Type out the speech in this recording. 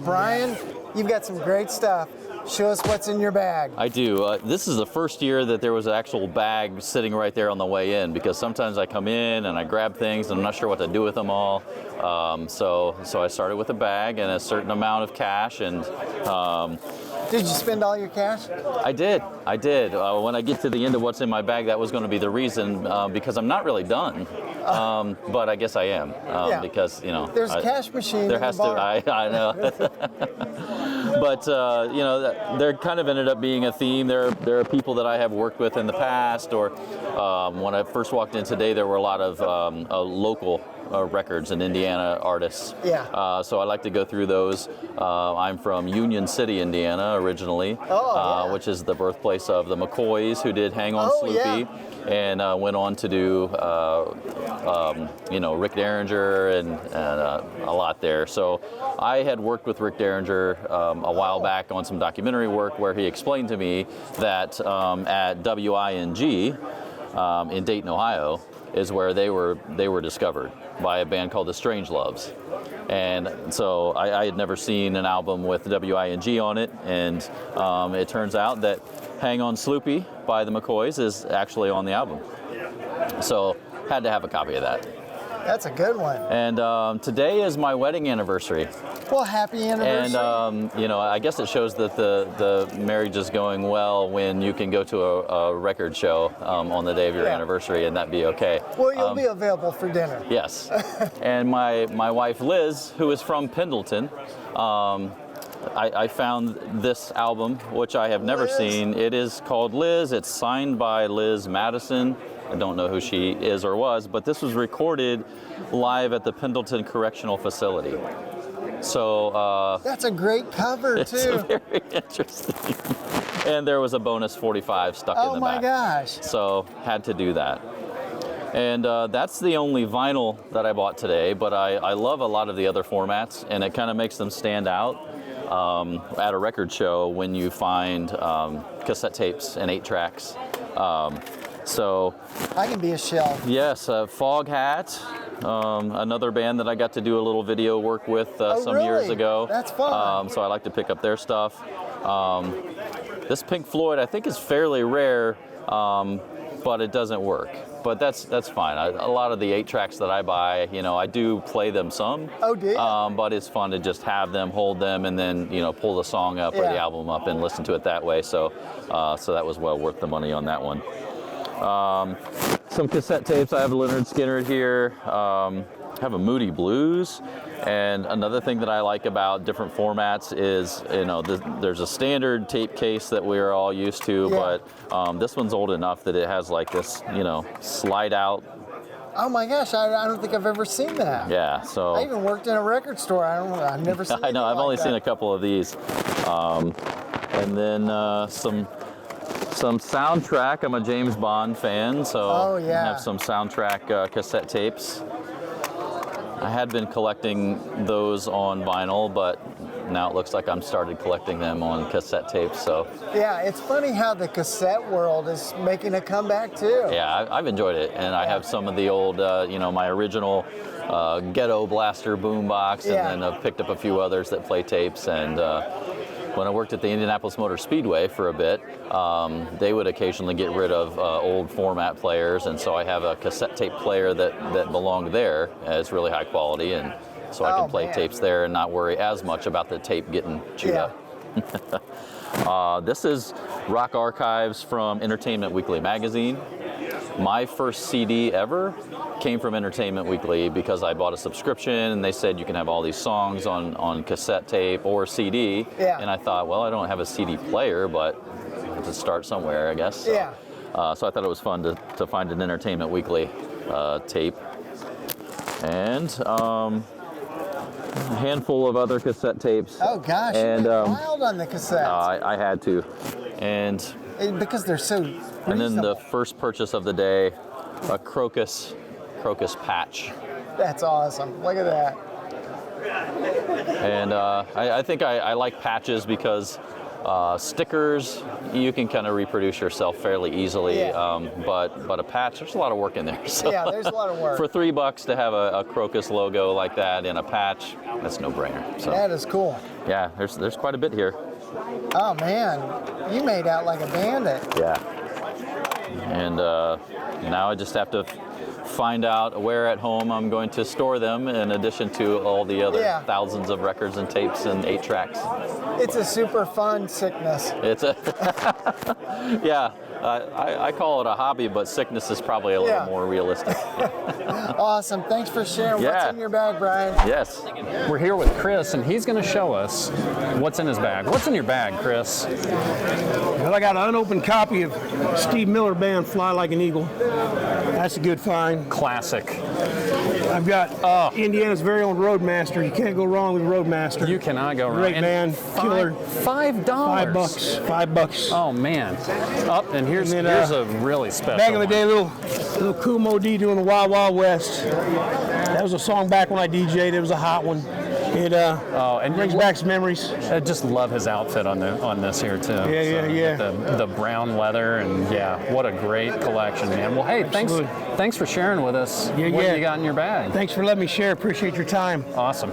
Brian, you've got some great stuff. Show us what's in your bag. I do. This is the first year that there was an actual bag sitting right there on the way in, because sometimes I come in and I grab things and I'm not sure what to do with them all. So I started with a bag and a certain amount of cash, and did you spend all your cash? I did. When I get to the end of what's in my bag, that was going to be the reason, because I'm not really done. But I guess I am, because, you know. There's a cash machine there has in the bar. to, I know. But, you know, there kind of ended up being a theme. There are people that I have worked with in the past, or when I first walked in today, there were a lot of local records and Indiana artists. Yeah. So I like to go through those. I'm from Union City, Indiana, originally, which is the birthplace of the McCoys, who did Hang On Sloopy, and went on to do, you know, Rick Derringer and a lot there. So I had worked with Rick Derringer a while back on some documentary work, where he explained to me that at WING in Dayton, Ohio, is where they were discovered by a band called the Strangeloves. And so I had never seen an album with WING on it, and it turns out that Hang On Sloopy by the McCoys is actually on the album. So had to have a copy of that. That's a good one. And today is my wedding anniversary. Well, happy anniversary. And, you know, I guess it shows that the marriage is going well when you can go to a record show on the day of your anniversary and that be okay. Well, you'll be available for dinner. Yes. And my wife, Liz, who is from Pendleton, I found this album, which I have never seen. It is called Liz. It's signed by Liz Madison. I don't know who she is or was, but this was recorded live at the Pendleton Correctional Facility. So that's a great cover, it's too. Very interesting. And there was a bonus 45 stuck in the back. Oh my gosh. So had to do that. And that's the only vinyl that I bought today, but I love a lot of the other formats, and it kind of makes them stand out at a record show when you find cassette tapes and 8-tracks. So I can be a shell. Yes, Fog Hat, another band that I got to do a little video work with some years ago. That's fun. So I like to pick up their stuff. This Pink Floyd I think is fairly rare, but it doesn't work. But that's fine. A lot of the 8-tracks that I buy, you know, I do play them some. Oh, do you? But it's fun to just have them, hold them, and then, you know, pull the song up or the album up and listen to it that way. So that was well worth the money on that one. Some cassette tapes. I have Leonard Skinner here. I have a Moody Blues. And another thing that I like about different formats is, you know, there's a standard tape case that we're all used to, but this one's old enough that it has like this, you know, slide out. Oh my gosh, I don't think I've ever seen that. Yeah, so. I even worked in a record store. I've never seen I know, I've only seen a that. couple of these. And then some soundtrack. I'm a James Bond fan, so I have some soundtrack cassette tapes. I had been collecting those on vinyl, but now it looks like I'm started collecting them on cassette tapes. So yeah, it's funny how the cassette world is making a comeback too. Yeah, I've enjoyed it, and I have some of the old, you know, my original Ghetto Blaster boombox, and then I've picked up a few others that play tapes. And when I worked at the Indianapolis Motor Speedway for a bit, they would occasionally get rid of old format players, and so I have a cassette tape player that belonged there. It's really high quality, and so I can play tapes there and not worry as much about the tape getting chewed up. This is Rock Archives from Entertainment Weekly magazine. My first CD ever came from Entertainment Weekly because I bought a subscription and they said you can have all these songs on cassette tape or CD. Yeah. And I thought, well, I don't have a CD player, but I have to start somewhere, I guess. So, yeah. So I thought it was fun to find an Entertainment Weekly tape. And a handful of other cassette tapes. Oh gosh, and you went wild on the cassettes. I had to. And because they're so reasonable. And then the first purchase of the day, a crocus patch. That's awesome. Look at that. And I think I like patches because Stickers, you can kind of reproduce yourself fairly easily, but a patch, there's a lot of work in there. So yeah, there's a lot of work. For $3 to have a Crocus logo like that in a patch, that's no brainer. So that is cool. yeah, there's quite a bit here. Oh man, you made out like a bandit. Yeah. And now I just have to find out where at home I'm going to store them, in addition to all the other thousands of records and tapes and 8 tracks. It's a super fun sickness. It's a yeah. I call it a hobby, but sickness is probably a little more realistic. Awesome. Thanks for sharing what's in your bag, Brian. Yes. We're here with Chris, and he's going to show us what's in his bag. What's in your bag, Chris? Well, I got an unopened copy of Steve Miller Band, Fly Like an Eagle. That's a good find. Classic. I've got Indiana's very own Roadmaster. You can't go wrong with Roadmaster. You cannot go wrong. Great band, killer. $5. $5. $5. Oh man. And here's a really special back in the day, one. little Cool Mo D doing the Wild Wild West. That was a song back when I DJ'd. It was a hot one. It and brings back some memories. I just love his outfit on this here too. Yeah. The brown leather, and what a great collection, man. Well, hey, thanks for sharing with us what you got in your bag. Thanks for letting me share. Appreciate your time. Awesome.